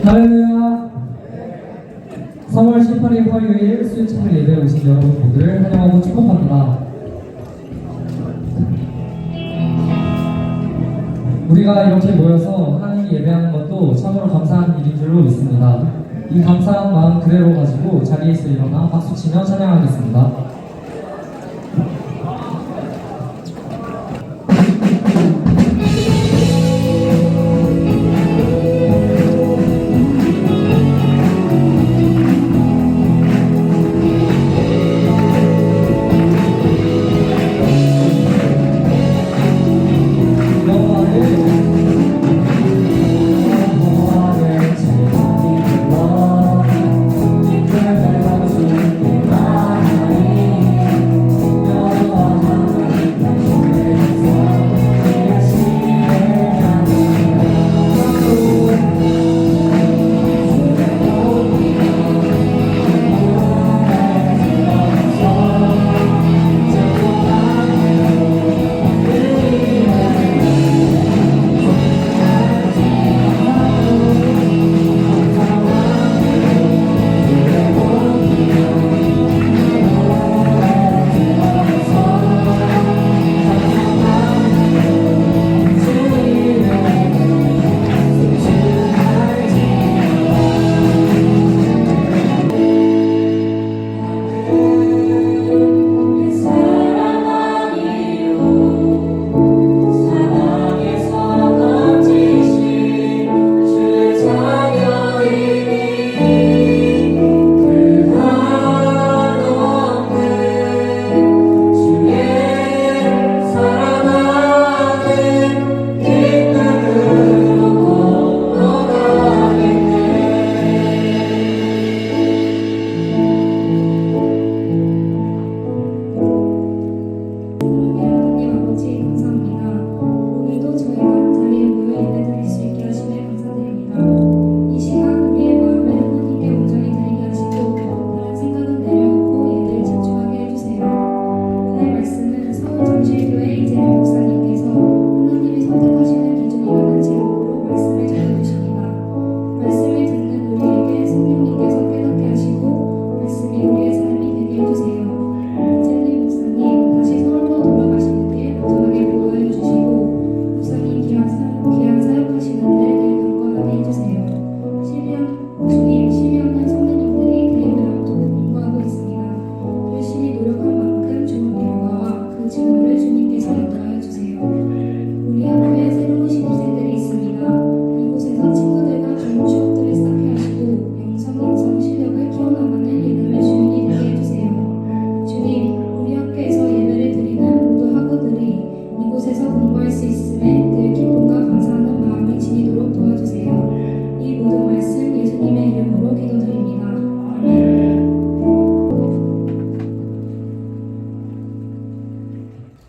할렐루야. 3월 18일 화요일 수요창을 예배에 오신 여러분 모두를 환영하고 축복합니다. 우리가 이렇게 모여서 하나님 예배하는 것도 참으로 감사한 일인 줄로 믿습니다. 이 감사한 마음 그대로 가지고 자리에서 일어나 박수치며 찬양하겠습니다.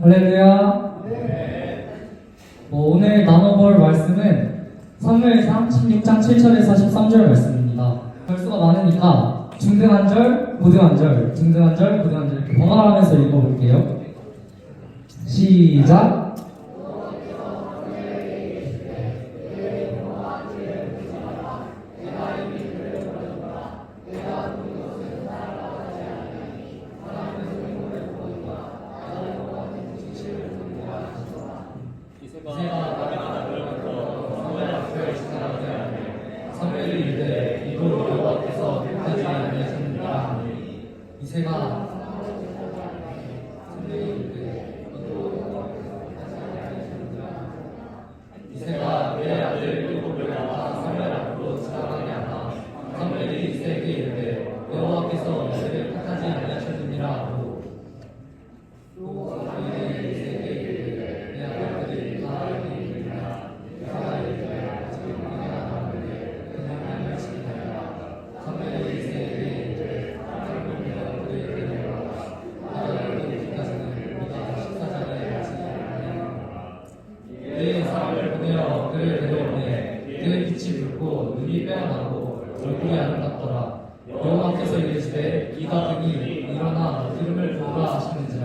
할렐루야. 오늘 나눠볼 말씀은 사무엘상 16장 7절에서 13절 말씀입니다. 절수가 많으니까 중등 한 절, 고등 한 절, 중등 한 절, 고등 한 절 이렇게 번갈아 가면서 읽어볼게요. 시작. 사무엘이 이르되 이도 여호와께서 택하지 아니하셨느니라. 이새가 이새가 내 아들 일곱 명과 사무엘 앞으로 지나가게 하나 사무엘이 이새에게 이르되 여호와께서 이새를 택하지 아니하셨느니라 하고 또 사무엘이 이새에게 이르되 내 아들들이 다 이르리라. 이새가 이르되 아직 우리가 남은데 그냥 알지니라. 사무엘이 이새에게 이르되 사무엘이 그에게 내려라. 하다가 그때까지는 우리가 식사자리에 같이 아니하노라. 그의 사람을 보내어 그를 데려오매 그의 빛이 붉고 눈이 빼어나고 얼굴이 아름답더라. 여호와께서 이르시되 이가 등이 일어나 기름을 부으라 하시는지라.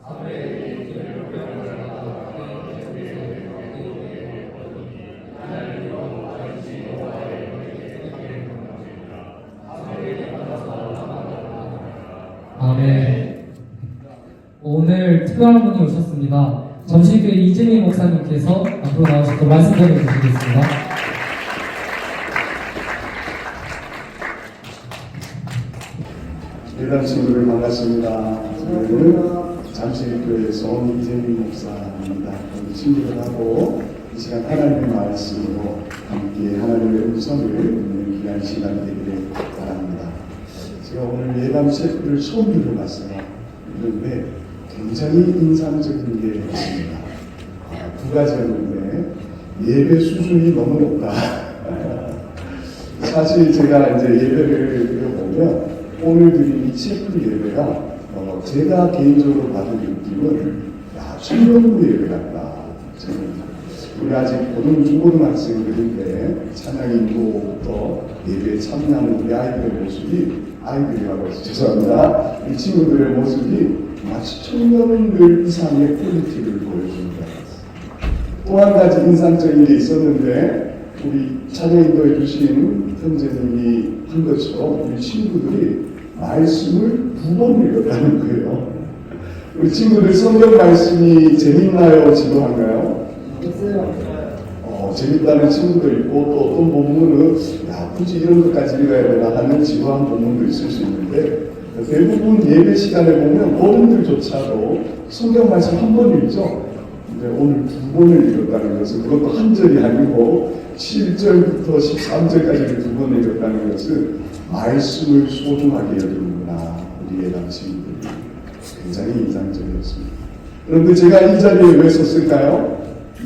사무엘이 기름을 부으라 그의 계속해서 그에게 하나님으로 알지 여호와의 아멘. 오늘 특별한 분이 오셨습니다. 점심교회 이재민 목사님께서 앞으로 나오셔서 말씀 전해주시겠습니다. 예단 친구들 반갑습니다. 저는 잠실교회에서 온 이재민 목사입니다. 우리 친구들하고 이 시간 하나님의 말씀으로 함께 하나님의 음성을 듣는 귀한 시간이 되기를 바랍니다. 제가 오늘 예단 셰프를 처음 들어봤어요. 그런데 굉장히 인상적인 게 있습니다. 두 가지였는데 예배 수준이 너무 높다. 사실 제가 이제 예배를 드려보면 오늘 드린 이 셰프 예배가 제가 개인적으로 받은 느낌은 청년부 예배 같다. 저는 우리 아직 중고등학생들인데 찬양 인도부터 예배에 참여하는 우리 아이들의 모습이 아이들이라고 해서 죄송합니다. 이 친구들의 모습이 마치 청년들 이상의 퀄리티를 보여주는 것 같았어요. 또 한 가지 인상적인 게 있었는데 우리 찬양 인도해 주신 형제님이 한 것처럼 우리 친구들이 말씀을 2번 읽었다는 거예요. 우리 친구들 성경 말씀이 재밌나요? 지루한가요? 재밌다는 친구도 있고 또 어떤 본문은 굳이 이런 것까지 읽어야 되나 하는 지루한 본문도 있을 수 있는데 대부분 예배 시간에 보면 어른들조차도 성경 말씀 한 번 읽죠. 근데 오늘 2번을 읽었다는 것은 그것도 한 절이 아니고 7절부터 13절까지를 2번 읽었다는 것은 말씀을 소중하게 여기는구나. 우리 예당 친구들이 굉장히 인상적이었습니다. 그런데 제가 이 자리에 왜 섰을까요?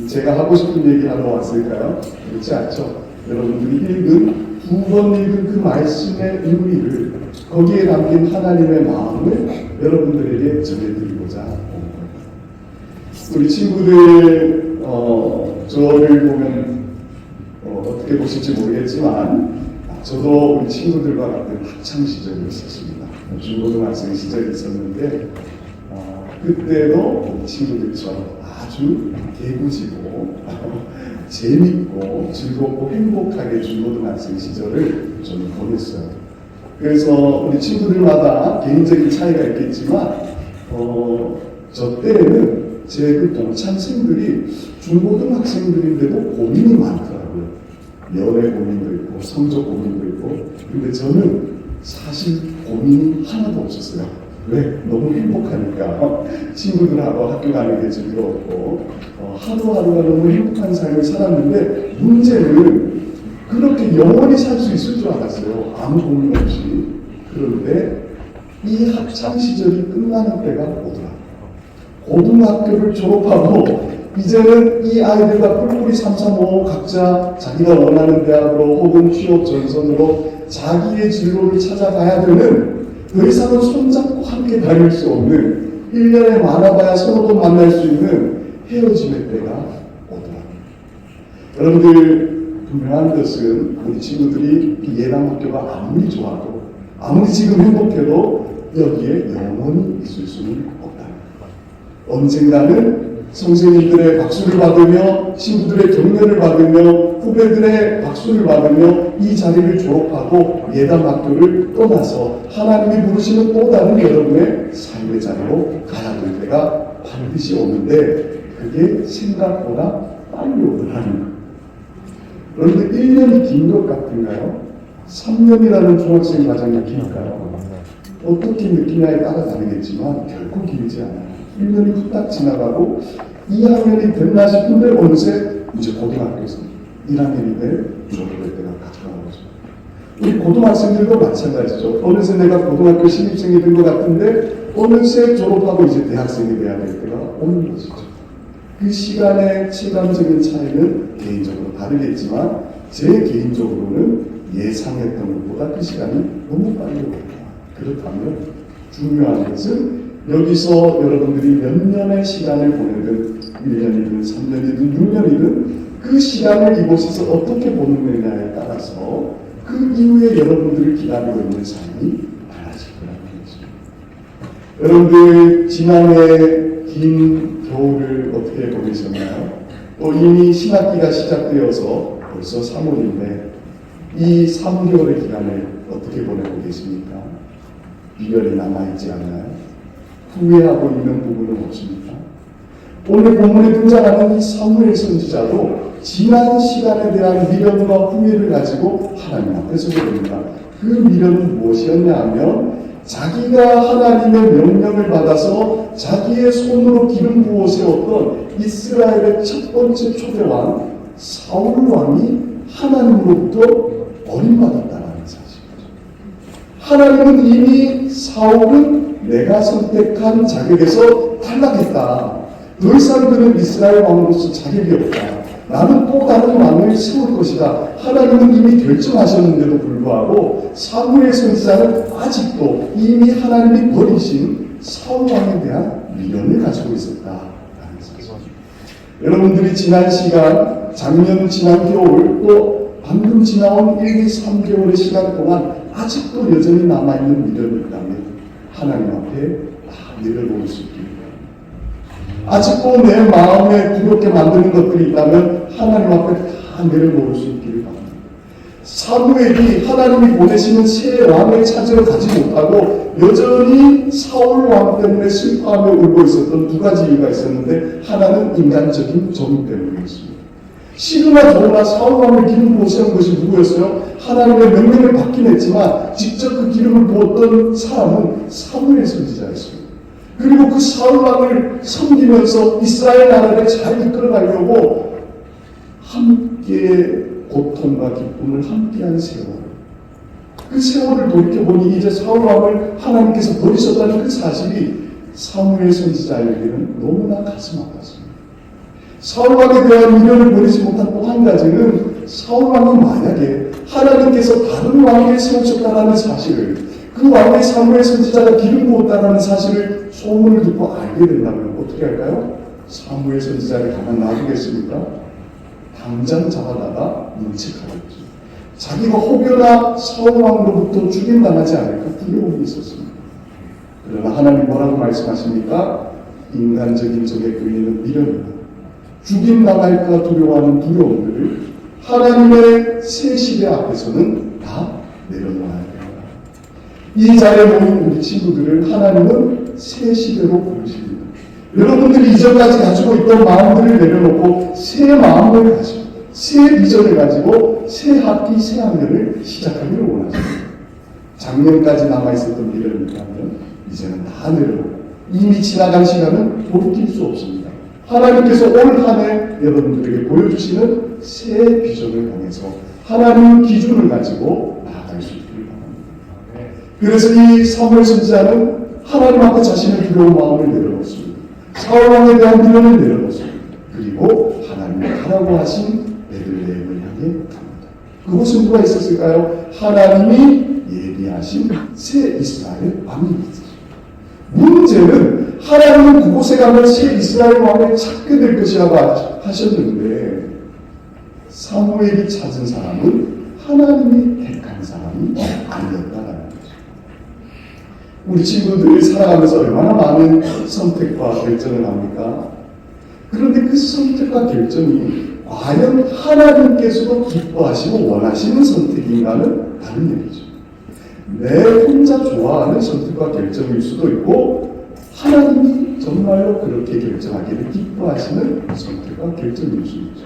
제가 하고 싶은 얘기 하러 왔을까요? 그렇지 않죠. 여러분들이 읽은 2번 읽은 그 말씀의 의미를 거기에 담긴 하나님의 마음을 여러분들에게 전해드리고자 온 겁니다. 우리 친구들 저를 보면 어떻게 보실지 모르겠지만 저도 우리 친구들과 같은 학창 시절이 있었습니다. 중고등학생 시절이 있었는데 그때도 우리 친구들처럼 아주 개구지고 재밌고 즐겁고 행복하게 중고등학생 시절을 저는 보냈어요. 그래서 우리 친구들마다 개인적인 차이가 있겠지만 저 때에는 제 그 동창생들이 중고등학생들인데도 고민이 많더라고요. 연애 고민도 있고 성적 고민도 있고. 근데 저는 사실 고민이 하나도 없었어요. 왜? 너무 행복하니까. 친구들하고 학교 가는 게 즐거웠고 하루하루가 너무 행복한 삶을 살았는데 문제는 그렇게 영원히 살 수 있을 줄 알았어요. 아무 고민 없이. 그런데 이 학창 시절이 끝나는 때가 오더라고요. 고등학교를 졸업하고 이제는 이 아이들과 뿔뿔이 삼삼오오 각자 자기가 원하는 대학으로 혹은 취업 전선으로 자기의 진로를 찾아가야 되는 더 이상은 손잡고 함께 다닐 수 없는 1년에 많아봐야 서너 번 만날 수 있는 헤어짐의 때가 오더라고요. 여러분들 분명한 것은 우리 친구들이 이 예당학교가 아무리 좋아도 아무리 지금 행복해도 여기에 영원히 있을 수는 없다. 언젠가는 선생님들의 박수를 받으며 친구들의 격려를 받으며 후배들의 박수를 받으며 이 자리를 졸업하고 예당학교를 떠나서 하나님이 부르시는 또 다른 여러분의 삶의 자리로 가야 될 때가 반드시 오는데 그게 생각보다 빨리 오더라는 거예요. 그런데 1년이 긴 것 같은가요? 3년이라는 중학생 과정이 길까요? 어떻게 느끼냐에 따라 다르겠지만 결코 길지 않아요. 1년이 후딱 지나가고 2학년이 됐나 싶은데 어느새 이제 고등학교에서 1학년이 될 졸업할 때가 가까운 거죠. 우리 고등학생들도 마찬가지죠. 어느새 내가 고등학교 신입생이 된 것 같은데 어느새 졸업하고 이제 대학생이 돼야 될 때가 오는 것이죠. 그 시간의 체감적인 차이는 개인적으로 다르겠지만 제 개인적으로는 예상했던 것보다 그 시간이 너무 빨리 오다. 그렇다면 중요한 것은 여기서 여러분들이 몇 년의 시간을 보내든 1년이든 3년이든 6년이든 그 시간을 이곳에서 어떻게 보내느냐에 따라서 그 이후에 여러분들을 기다리고 있는 삶이 달라질 거라는 거죠. 여러분들 지난해 긴 겨울을 어떻게 보내셨나요? 또 이미 신학기가 시작되어서 벌써 3월인데 이 3개월의 기간을 어떻게 보내고 계십니까? 미련이 남아있지 않나요? 후회하고 있는 부분은 없습니까? 오늘 본문에 등장하는 이 사무엘 선지자도 지난 시간에 대한 미련과 후회를 가지고 하나님 앞에 서게 됩니다. 그 미련은 무엇이었냐 하면 자기가 하나님의 명령을 받아서 자기의 손으로 기름 부어 세웠던 이스라엘의 첫 번째 초대왕 사울 왕이 하나님으로부터 버림받았다는 사실이죠. 하나님은 이미 사울은 내가 선택한 자격에서 탈락했다. 더 이상 그는 이스라엘 왕으로서 자격이 없다. 나는 또 다른 왕을 세울 것이다. 하나님은 이미 결정하셨는데도 불구하고 사무엘 선지자는 아직도 이미 하나님이 버리신 사울 왕에 대한 미련을 가지고 있었다라는 사실. 여러분들이 지난 시간, 작년 지난 겨울, 또 방금 지나온 1, 2, 3개월의 시간 동안 아직도 여전히 남아있는 미련이 있다면 하나님 앞에 다 내려놓을 수 있기를 아직도 내 마음에 두렵게 만드는 것들이 있다면 하나님 앞에 다 내려놓을 수 있기를 바랍니다. 사무엘이 하나님이 보내시는 새 왕을 찾으러 가지 못하고 여전히 사울 왕 때문에 슬퍼하며 울고 있었던 두 가지 이유가 있었는데 하나는 인간적인 정의 때문이었습니다. 시그마 조나 사울 왕을 기름 부어 세운 것이 누구였어요? 하나님의 명령을 받긴 했지만 직접 그 기름을 부었던 사람은 사무엘 선지자였습니다. 그리고 그 사울 왕을 섬기면서 이스라엘 나라를 잘 이끌어가려고 함께 고통과 기쁨을 함께한 세월. 그 세월을 돌이켜보니 이제 사울 왕을 하나님께서 버리셨다는 그 사실이 사무엘 선지자에게는 너무나 가슴 아팠습니다. 사울 왕에 대한 미련을 버리지 못한 또 한 가지는 사울 왕이 만약에 하나님께서 다른 왕을 세우셨다는 사실을 그 왕의 사무엘 선지자가 기름 부었다는 사실을 소문을 듣고 알게 된다면 어떻게 할까요? 사무엘 선지자를 가만 놔두겠습니까? 당장 잡아다가 문책하겠죠. 자기가 혹여나 사울 왕으로부터 죽임당하지 않을까 두려움이 있었습니다. 그러나 하나님 뭐라고 말씀하십니까? 인간적인 적에 끌리는 미련이다. 죽임당할까 두려워하는 두려움들을 하나님의 새 시대 앞에서는 다 내려놓아야 됩니다. 이 자리에 모인 우리 친구들을 하나님은 새 시대로 부르십니다. 여러분들이 이전까지 가지고 있던 마음들을 내려놓고 새 마음을 가지고 새 비전을 가지고 새 학기 새 학년을 시작하기를 원하십니다. 작년까지 남아있었던 미련이 있다면 이제는 다 내려놓고 이미 지나간 시간은 돌이킬 수 없습니다. 하나님께서 올 한 해 여러분들에게 보여주시는 새 비전을 향해서 하나님 기준을 가지고 나아갈 수 있기를 바랍니다. 그래서 이 사무엘 선지자는 하나님 앞에 자신의 두려운 마음을 내려놓습니다. 사울 왕에 대한 미련을 내려놓습니다. 그리고 하나님이 하라고 하신 베들레헴을 향해 갑니다. 그곳은 누가 있었을까요? 하나님이 예비하신 새 이스라엘 왕이 있었습니다. 문제는 하나님은 그곳에 가면 새 이스라엘 왕을 찾게 될 것이라고 하셨는데 사무엘이 찾은 사람은 하나님이 택한 사람이 아니었다는 거죠. 우리 친구들이 살아가면서 얼마나 많은 선택과 결정을 합니까? 그런데 그 선택과 결정이 과연 하나님께서도 기뻐하시고 원하시는 선택인가는 다른 얘기죠. 내 혼자 좋아하는 선택과 결정일 수도 있고 하나님이 정말로 그렇게 결정하기를 기뻐하시는 선택과 결정일 수 있죠.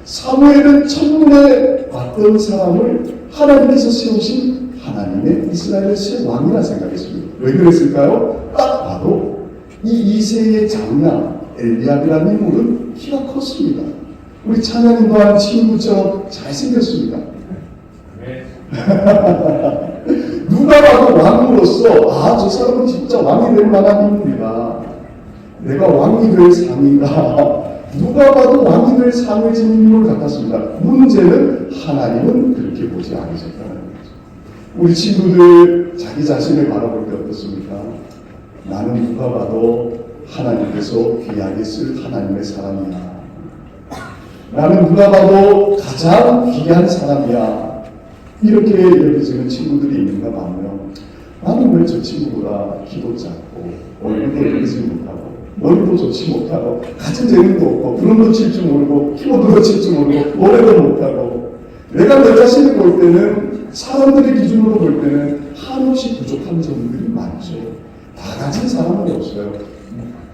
사무엘은 첫눈에 봤던 사람을 하나님께서 세우신 하나님의 이스라엘의 새 왕이라 생각했습니다. 왜 그랬을까요? 딱 봐도 이 2세의 장남 엘리압이라는 인물은 키가 컸습니다. 우리 찬양님도 한 친구처럼 잘생겼습니다. 누가 봐도 왕으로서 저 사람은 진짜 왕이 될 만한 인물이다. 내가 왕이 될 상인가. 누가 봐도 왕이 될 상을 지닌 인물 같았습니다. 문제는 하나님은 그렇게 보지 않으셨다는 거죠. 우리 친구들 자기 자신을 바라볼 때 어떻습니까? 나는 누가 봐도 하나님께서 귀하게 쓸 하나님의 사람이야. 나는 누가 봐도 가장 귀한 사람이야. 이렇게 여겨지는 친구들이 있는가 하면 나는 왜 저 친구보다 키도 작고 얼굴도 예쁘지 못하고 머리도 좋지 못하고 같은 재능도 없고 드럼도 칠 줄 모르고 키보드도 칠 줄 모르고 노래도 못하고 내가 내 자신을 볼 때는 사람들의 기준으로 볼 때는 한없이 부족한 점들이 많죠. 다 가진 사람은 없어요.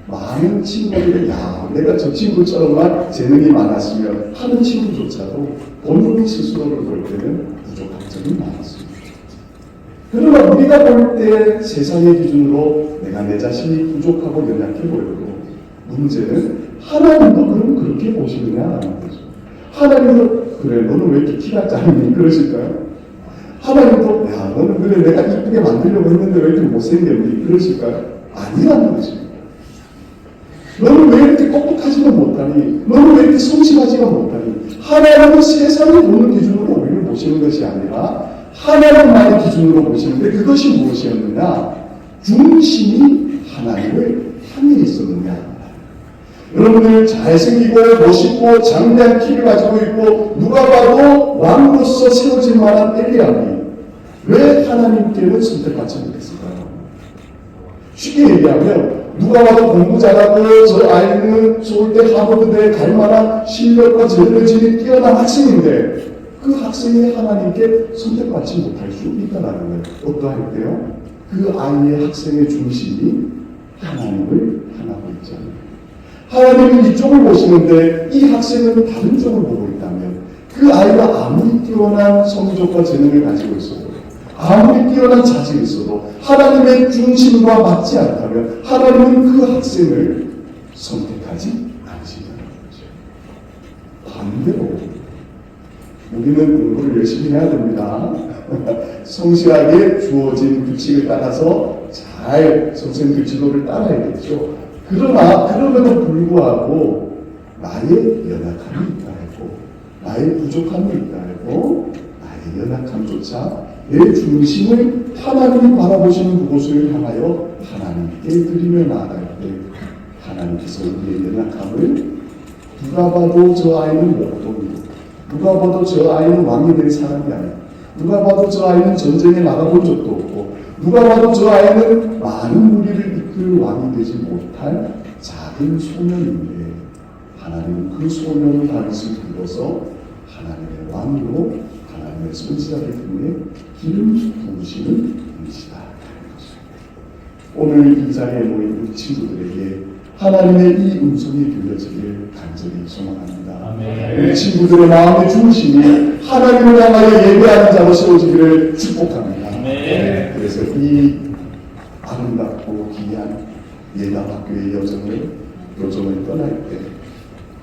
많은 친구들이 내가 저 친구처럼만 재능이 많았으면 하는 친구조차도 본인이 스스로를 볼 때는 부족한 점이 많았습니다. 그러나 우리가 볼 때 세상의 기준으로 내가 내 자신이 부족하고 연약해 보여도 문제는 하나님도 그럼 그렇게 보시느냐라는 거죠. 하나님도 그래 너는 왜 이렇게 키가 작니? 그러실까요? 하나님도 너는 그래 내가 이쁘게 만들려고 했는데 왜 이렇게 못생겼니? 그러실까요? 아니라는 것입니다. 너는 왜 이렇게 똑똑하지가 못하니? 너는 왜 이렇게 성실하지가 못하니? 하나님은 세상을 보는 기준으로 우리를 보시는 것이 아니라 하나님만의 기준으로 보시는데 그것이 무엇이었느냐? 중심이 하나님을 향해 있었느냐? 여러분들 잘생기고 멋있고 장대한 키를 가지고 있고 누가 봐도 왕으로서 세워질 만한 엘리야이 왜 하나님께는 선택받지 못했을까요? 쉽게 얘기하면 누가 봐도 공부 잘하고 저 아이는 서울대 하버드대에 갈 만한 실력과 재능을 지닌 뛰어난 학생인데 그 학생이 하나님께 선택받지 못할 수 있다는 거예요. 어떠할 때요? 그 아이의 학생의 중심이 하나님을 향하고 있잖아요. 하나님은 이쪽을 보시는데 이 학생은 다른 쪽을 보고 있다면 그 아이가 아무리 뛰어난 성적과 재능을 가지고 있어도 아무리 뛰어난 자질이 있어도 하나님의 중심과 맞지 않다면 하나님은 그 학생을 선택하지 않으신다는 거죠. 반대로 우리는 공부를 열심히 해야 됩니다. 성실하게 주어진 규칙을 따라서 잘 선생님들 지도를 따라야겠죠. 그럼에도 불구하고 나의 연약함이 있다 해도 나의 부족함이 있다 해도 나의 연약함조차 내 중심을 하나님이 바라보시는 그곳을 향하여 하나님께 드리며 나아갈 때 하나님께서 우리의 연약함을 누가 봐도 저 아이는 목동이고 누가 봐도 저 아이는 왕이 될 사람이 아니고 누가 봐도 저 아이는 전쟁에 나가본 적도 없고 누가 봐도 저 아이는 많은 무리를 이끌 왕이 되지 못할 작은 소년인데 하나님은 그 소년을 다윗을 불러서 하나님의 왕으로 하나님의 선지자를 통해 기름 부으시는 분이시다. 오늘 이 자리에 모인 우리 친구들에게 하나님의 이 음성이 들려지길 간절히 소망합니다. 우리 친구들의 마음의 중심이 하나님을 향하여 예배하는 자로 세워지기를 축복합니다. 그래서 이 아름답고 귀한 예담학교의 여정을 떠날 때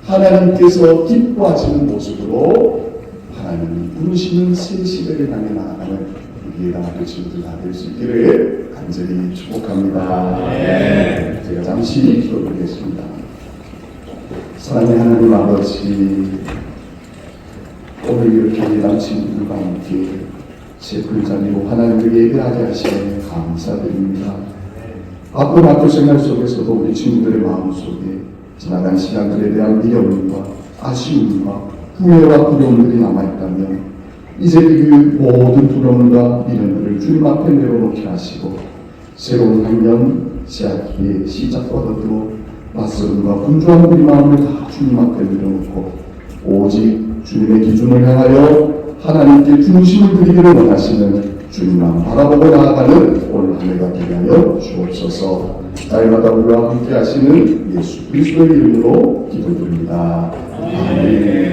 하나님께서 기뻐하시는 모습으로 하나님이 부르시는 새 시대를 향해 나아가는 우리 예담학교 친구들 다 될 수 있기를 간절히 축복합니다. 제가 잠시 기도드리겠습니다. 사랑의 하나님 아버지, 오늘 이렇게 예담 친구들과 함께 제 글자리로 하나님을 예배하게 하시니 감사드립니다. 바쁜 학교 생활 속에서도 우리 친구들의 마음속에 지나간 시간들에 대한 미련과 아쉬움과 후회와 두려움들이 남아있다면 이제 그 모든 두려움과 미련들을 주님 앞에 내려놓게 하시고 새로운 학년 새학기의 시작과도 낯설음과 분주한 우리 마음을 다 주님 앞에 내려놓고 오직 주님의 기준을 향하여 하나님께 중심을 드리기를 원하시는 주님만 바라보고 나아가는 올 한 해가 되게 하여 주옵소서. 날마다 우리와 함께 하시는 예수 그리스도의 이름으로 기도드립니다. 아멘.